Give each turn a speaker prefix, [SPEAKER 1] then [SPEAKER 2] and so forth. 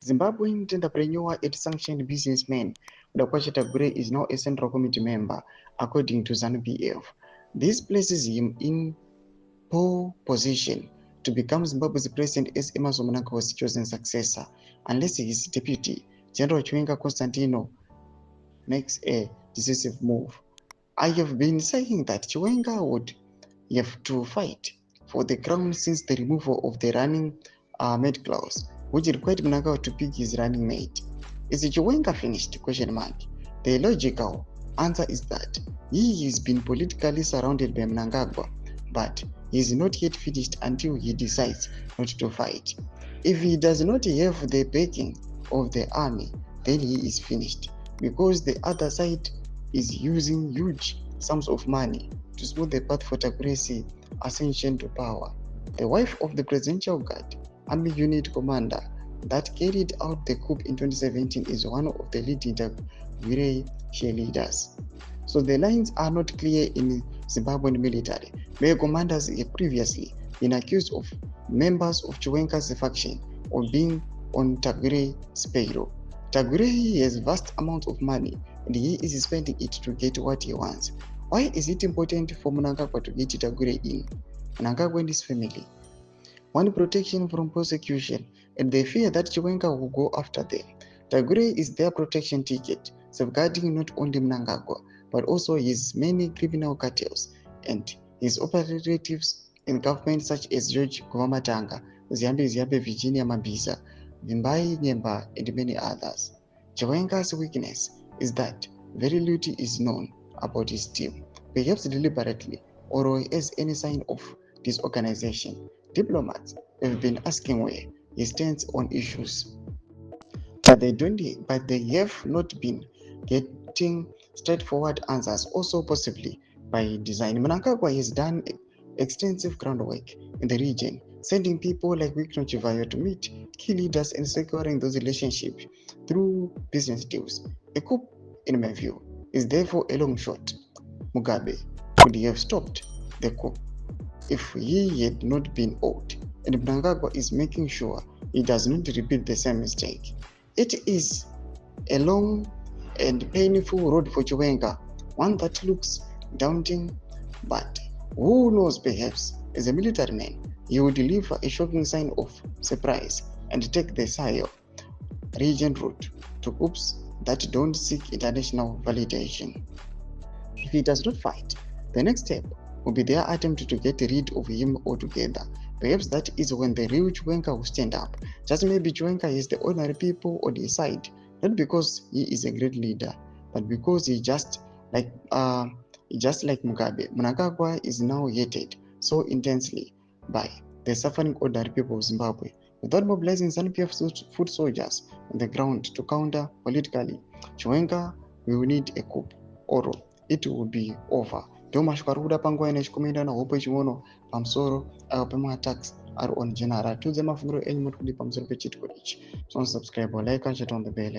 [SPEAKER 1] Zimbabwean entrepreneur and sanctioned businessman Dr. Tagwirei is now a Central Committee member, according to ZANU-PF. This places him in pole position to become Zimbabwe's president as Emmerson Mnangagwa's chosen successor, unless his deputy, General Chiwenga Constantino, makes a decisive move. I have been saying that Chiwenga would have to fight for the crown since the removal of the running mate clause, which required Mnangagwa to pick his running mate. Is Chiwenga finished? The logical answer is that he has been politically surrounded by Mnangagwa, but he is not yet finished until he decides not to fight. If he does not have the backing of the army, then he is finished, because the other side is using huge sums of money to smooth the path for Tagwirei's ascension to power. The wife of the Presidential Guard, Army Unit Commander that carried out the coup in 2017, is one of the leading Tagwirei cheerleaders. So the lines are not clear in Zimbabwean military, where commanders have previously been accused of members of Chiwenga's faction of being on Tagwirei's payroll. Tagwirei has vast amounts of money and he is spending it to get what he wants. Why is it important for Mnangagwa to get Tagwirei in? Mnangagwa and his family. One, protection from prosecution, and they fear that Chiwenga will go after them. Tagwirei is their protection ticket, safeguarding not only Mnangagwa, but also his many criminal cartels and his operatives in government such as George Govamatanga, Ziambe Virginia Mabisa, Vimbai Nyemba, and many others. Chiwenga's weakness is that very little is known about his team, perhaps deliberately, or as any sign of disorganization. Diplomats have been asking where he stands on issues, but they have not been getting straightforward answers, also possibly by design. Mnangagwa has done extensive groundwork in the region, sending people like Victor Chivayo to meet key leaders and securing those relationships through business deals. A coup, in my view, is therefore a long shot. Mugabe could have stopped the coup if he had not been old, and Mnangagwa is making sure he does not repeat the same mistake. It is a long and painful road for Chiwenga, one that looks daunting, but who knows, perhaps as a military man, he will deliver a shocking sign of surprise and take the Sahel region route to coups that don't seek international validation. If he does not fight, the next step will be their attempt to get rid of him altogether. Perhaps that is when the real Chiwenga will stand up. Just maybe Chiwenga is the ordinary people on his side, not because he is a great leader, but because he just like Mugabe. Mnangagwa is now hated so intensely by the suffering ordinary people of Zimbabwe. Without mobilizing ZANU-PF foot soldiers on the ground to counter politically, Chiwenga will need a coup, or it will be over. Ndomashwari kuda panguva inechikomeenda nahope chiono pamusoro pema attacks ari on general. Tudze mafungiro enyu muri kudi pamusoro pechitiko ichi. So subscribe or like and shut on the bell.